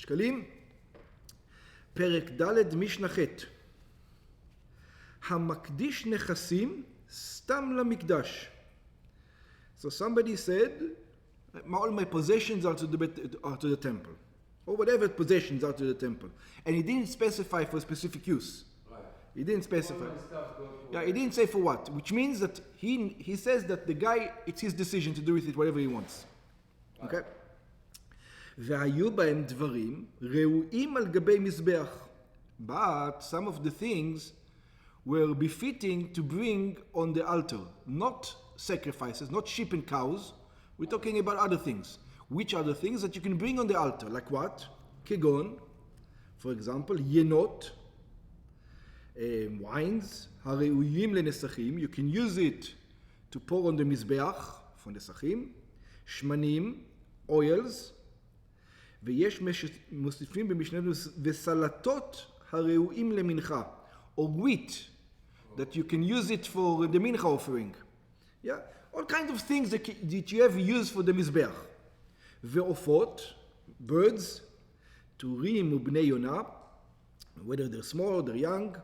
שקלים. פרק ד' משנה ח' המקדיש נכסים סתם למקדש. So somebody said, all my possessions are to the temple. Or whatever possessions are to the temple. And he didn't specify for specific use. Right. He didn't specify. Yeah, he didn't say for what. Which means that he says that the guy, it's his decision to do with it whatever he wants. Right. Okay? והיו בהם דברים ראויים על גבי מזבח. But some of the things were befitting to bring on the altar. Not sacrifices, not sheep and cows. We're talking about other things. Which are the things that you can bring on the altar? Like what? Kegon, for example, yenot, wines, הראויים לנסחים. You can use it to pour on the mizbeach for נסחים. שמנים, oils. ויש מוסיפים במשנה וסלטות הראויים למנחה. Or wheat, that you can use it for the mincha offering. Yeah? All kinds of things that you have used for the mizbeach. ועופות, birds, טורים ובני יונה, whether they're small or they're young.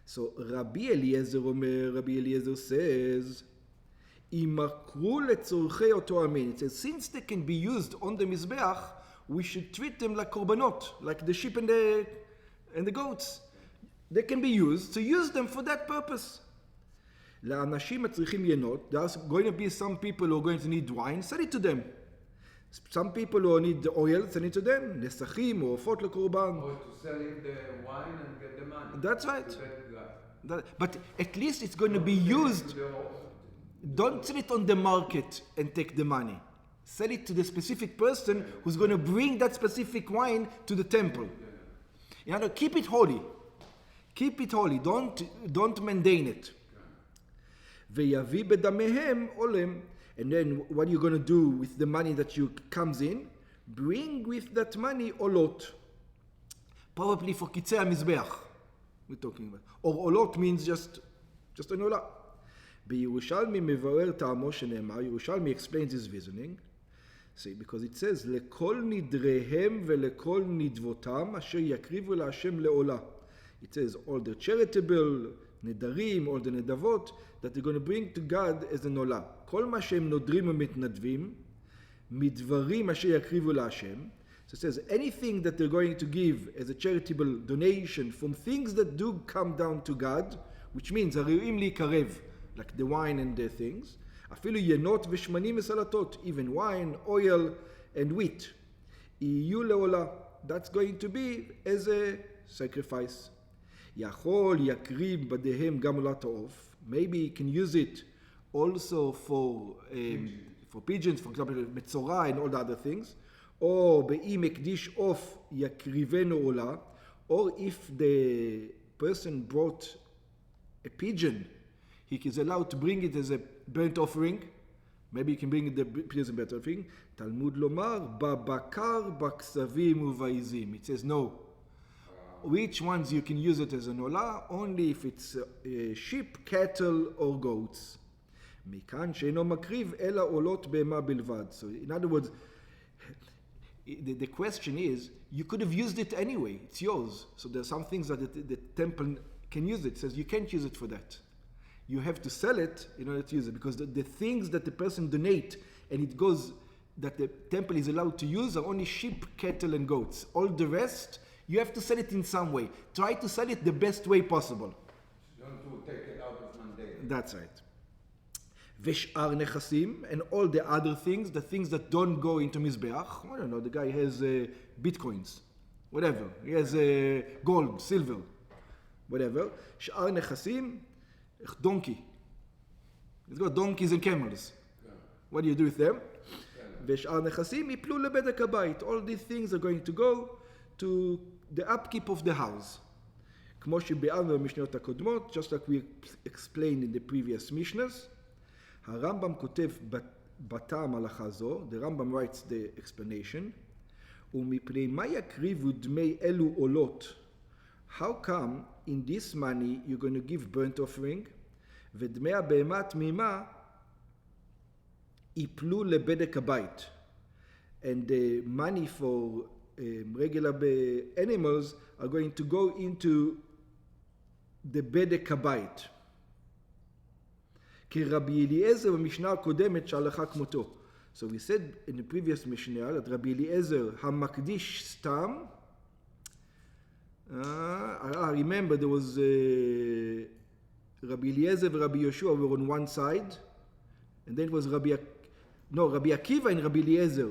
So Rabbi Eliezer says, יימכרו לצורכי אותו המין. It says, since they can be used on the mizbeach, we should treat them like korbanot, like the sheep and the goats. They can be used, so use them for that purpose. לאנשים הצריכים ינות, there's going to be some people who are going to need wine, sell it to them. Some people who need the oil, send it to them. נסחים או עופות לקורבן. Or to sell him the wine and get the money. That's right. But at least it's going to be used. Don't sell it on the market and take the money. Sell it to the specific person who's going to bring that specific wine to the temple. You know, keep it holy. Keep it holy. Don't mundane it. ויביא בדמיהם עולם. And then what are you going to do with the money that comes in? Bring with that money olot. Probably for kitzei המזבח. We're talking about. Or olot means just an olah. בירושלמי מבאר טעמו שנאמר, ירושלמי explains his reasoning. See, because it says, לכל נדריהם ולכל נדבותם אשר יקריבו להשם לעולה. It says, all the charitable, נדרים, all the נדבות, that they're going to bring to God as an עולה. כל מה שהם נודרים ומתנדבים, מדברים אשר יקריבו להשם. So it says, anything that they're going to give as a charitable donation from things that do come down to God, which means הראויים להיקרב, like the wine and the things, אפילו ינות ושמנים וסלטות, even wine, oil, and wheat. יהיו לעולה. That's going to be as a sacrifice. יכול יקריב בדיהם גם עולת העוף. Maybe you can use it also for pigeons, for example, מצורע and all the other things. או באם הקדיש עוף יקריבנו עולה. Or if the person brought a pigeon, he is allowed to bring it as a burnt offering. Maybe he can bring the pigeon as a burnt offering. תלמוד לומר, בבקר, בכסבים ובעזים. It says no. Which ones you can use it as an olah? Only if it's sheep, cattle, or goats. מכאן שאינו מקריב אלא עולות בהמה בלבד. So in other words, the question is, you could have used it anyway. It's yours. So there are some things that the temple can use it. It says you can't use it for that. You have to sell it in order to use it, because the things that the person donate and it goes that the temple is allowed to use are only sheep, cattle, and goats. All the rest, you have to sell it in some way. Try to sell it the best way possible. Don't take it out of mundane. That's right. ושאר נכסים, and all the other things, the things that don't go into mizbeach. I don't know, the guy has bitcoins, whatever. He has gold, silver, whatever. שאר נכסים, donkey. He's got donkeys and camels. Yeah. What do you do with them? ושאר נכסים יפלו לבדק הבית. All these things are going to go to the upkeep of the house. כמו שביארנו במשניות הקודמות, just like we explained in the previous Mishnahs. הרמב"ם כותב בטעם הלכה זו, the Rambam writes the explanation, ומפני מה יקריבו דמי אלו עולות? How come in this money you're going to give burnt offering, ודמי הבהמה התמימה יפלו לבדק הבית, and the money for regular animals are going to go into the bedek habayit. כרבי אליעזר במשנה הקודמת שהלכה כמותו. So we said in the previous Mishnah that Rabbi Eliezer Hamakdish Stam. I remember there was Rabbi Eliezer and Rabbi Yeshua were on one side, and then it was Rabbi Akiva and Rabbi Eliezer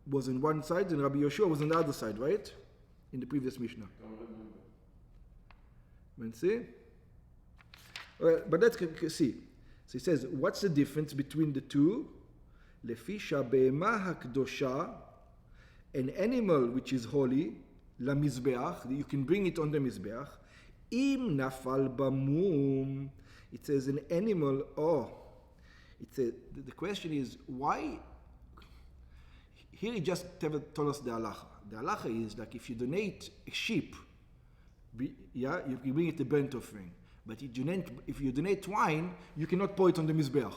was on one side, and Rabbi Yeshua was on the other side, right? In the previous Mishnah. Don't remember. Let's see. But let's see. So he says, what's the difference between the two? לפי שהבהמה הקדושה, an animal which is holy, למזבח, you can bring it on the מזבח, אם נפל במום, it says an animal, it says, the question is, why, here he just told us the halacha. The halacha is like if you donate a sheep, you can bring it a burnt offering. But if you donate wine, you cannot pour it on the mizbeach.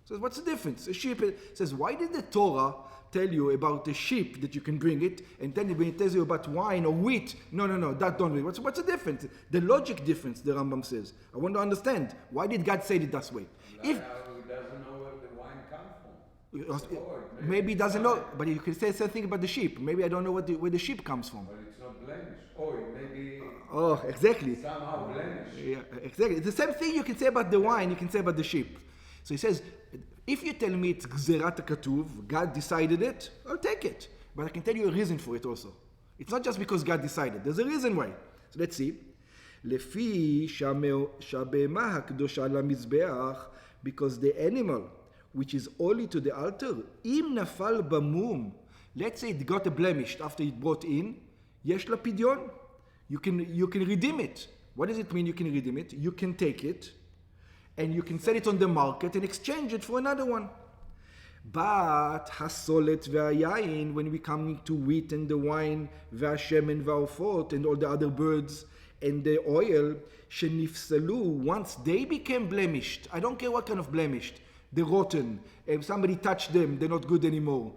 So what's the difference? A sheep says, why did the Torah tell you about a sheep that you can bring it, and then when it tells you about wine or wheat, no, that don't do it. What's the difference? The logic difference, the Rambam says. I want to understand. Why did God say it that way? If he doesn't know where the wine comes from. Maybe he doesn't know, but you can say something about the sheep. Maybe I don't know where the sheep comes from. But it's not blemished. Maybe. Oh, exactly. Somehow blemished. Yeah, exactly. The same thing you can say about the wine, you can say about the sheep. So he says, if you tell me it's Gzerat HaKatuv, God decided it, I'll take it. But I can tell you a reason for it also. It's not just because God decided. There's a reason why. So let's see. לפי שהבהמה הקדושה למזבח, because the animal which is holy to the altar, אם נפל במום, let's say it got a blemish after it brought in, יש לה פדיון. You can redeem it. What does it mean you can redeem it? You can take it, and you can sell it on the market and exchange it for another one. But hasolet ve'ayayin, when we come to wheat and the wine, ve'ashemen ve'ofot, and all the other birds, and the oil, shenifsalu, once they became blemished, I don't care what kind of blemished, they're rotten, if somebody touched them, they're not good anymore.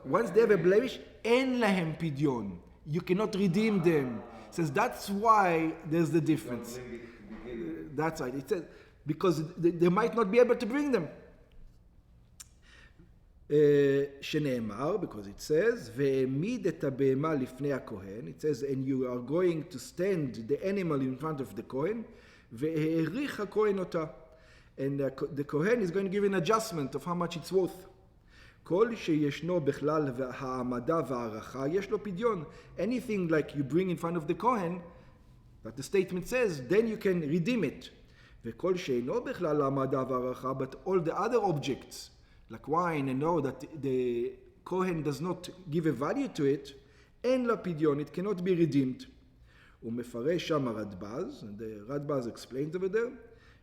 Once they have a blemish, en lahem pidyon. You cannot redeem them. It says that's why there's the difference. That's right. It says because they might not be able to bring them. שנאמר, because it says, והעמיד את הבהמה לפני הכהן, it says, and you are going to stand the animal in front of the Kohen, והעריך הכהן אותה. And the Kohen is going to give an adjustment of how much it's worth. כל שישנו בכלל העמדה והערכה, יש לו פדיון. Anything like you bring in front of the Kohen, that the statement says, then you can redeem it. וכל שאינו בכלל העמדה והערכה, but all the other objects, like wine, and know that the Kohen does not give a value to it, אין לה פדיון, it cannot be redeemed. הוא מפרש שם הרדב"ז, and the Radbaz explains over there,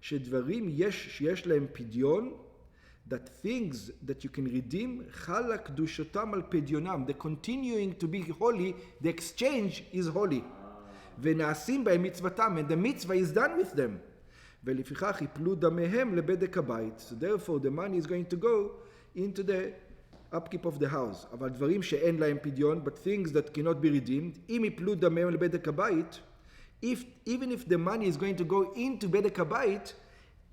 שדברים שיש להם פדיון, that things that you can redeem, חלה קדושתם על פדיונם, the continuing to be holy, the exchange is holy. ונעשים בהם מצוותם, and the mitzvah is done with them. ולפיכך יפלו דמיהם לבדק הבית. So therefore the money is going to go into the upkeep of the house. אבל דברים שאין להם פדיון, but things that cannot be redeemed, אם יפלו דמיהם לבדק הבית, even if the money is going to go into בדק הבית,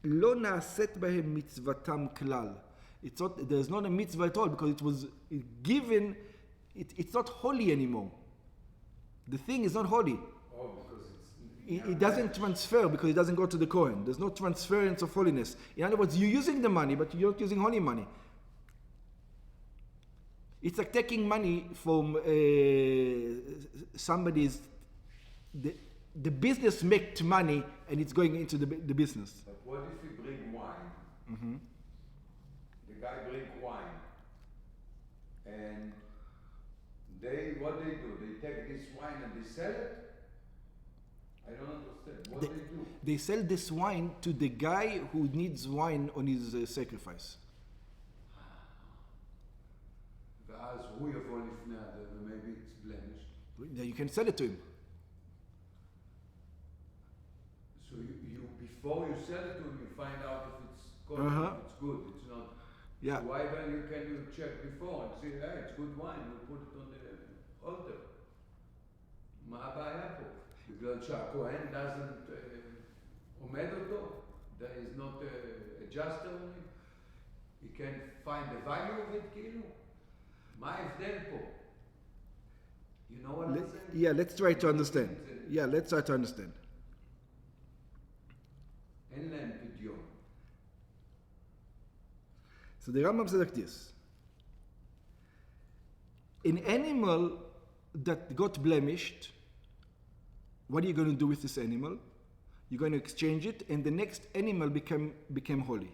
לא נעשית בהם מצוותם כלל. There's not a mitzvah at all because it was given, it's not holy anymore. The thing is not holy. It doesn't transfer because it doesn't go to the Kohen. There's no transference of holiness. In other words, you're using the money, but you're not using holy money. It's like taking money from somebody's... The business makes money and it's going into the business. But what if you bring wine? Mm-hmm. The guy brings wine. And what they do? They take this wine and they sell it? I don't understand. What they do? They sell this wine to the guy who needs wine on his sacrifice. ואז הוא יבוא לפני האדם, maybe it's blemished. You can sell it to him. So you before you sell it to him, you find out if it's good, if it's good, it's not. Yeah. So why then can you check before and say, hey, it's good wine, we'll put it on the altar? בגלל שהכהן doesn't עומד אותו, there is not a adjuster on it, he can find the value of it כאילו? מה ההבדל פה? You know what I'm saying? Yeah, let's try to understand. Yeah, let's try to understand. אין להם פדיון. So the Rambam says like this. An animal that got blemished, what are you going to do with this animal? You're going to exchange it, and the next animal became holy.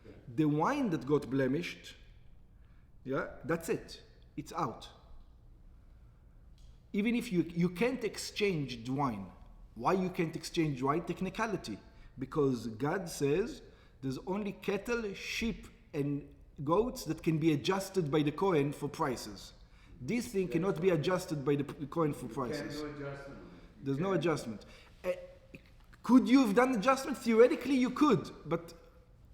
Okay. The wine that got blemished, yeah, that's it. It's out. Even if you can't exchange the wine. Why you can't exchange wine? Technicality. Because God says there's only cattle, sheep, and goats that can be adjusted by the Kohen for prices. This thing cannot be adjusted by the Kohen for prices. There's no adjustment. Could you have done adjustment? Theoretically, you could, but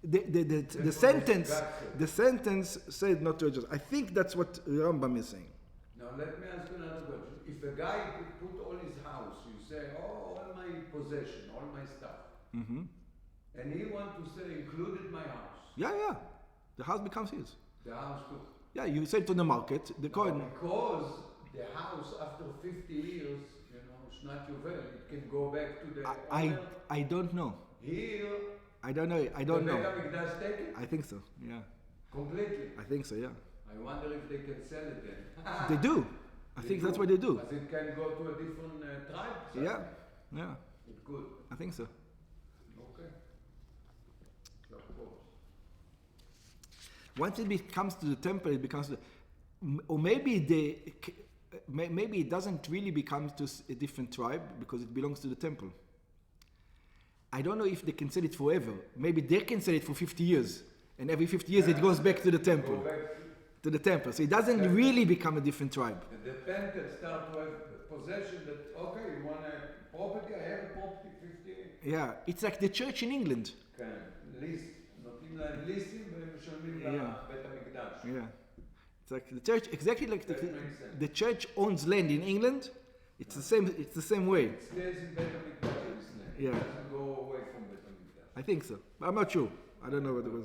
the sentence said not to adjust. I think that's what Rambam is saying. Now let me ask you another question. If a guy could put all his house, you say, oh, all my possession, all my stuff, and he want to say, included my house. Yeah. The house becomes his. The house too. Yeah, you sell it to the market. The Kohen. Because the house after 50 years, you know, Shnat Yovel, it can go back to the owner. I don't know. Here. I don't know. The Beit HaMikdash take it? I think so. Yeah. Completely. I think so. Yeah. I wonder if they can sell it then. They do. I think that's what they do. As it can go to a different tribe? Yeah. It could. I think so. Okay. Of course. Once it becomes to the temple, it becomes, or maybe it doesn't really become to a different tribe because it belongs to the temple. I don't know if they can sell it forever. Maybe they can sell it for 50 years, and every 50 years it goes back to the temple. To the temple. So it doesn't really become a different tribe. The dependents start to have possession that, okay, you want a property, I have a property 50 years. Yeah, it's like the church in England. כן, ליס, נותנים להם ליסים והם משלמים לבית המקדש. Yeah. It's like the church, exactly like the church owns land in England. It's the same way. It stays in בית המקדש, this land. Yeah. It doesn't go away from בית המקדש. I think so. But I'm not sure. I don't know what it was.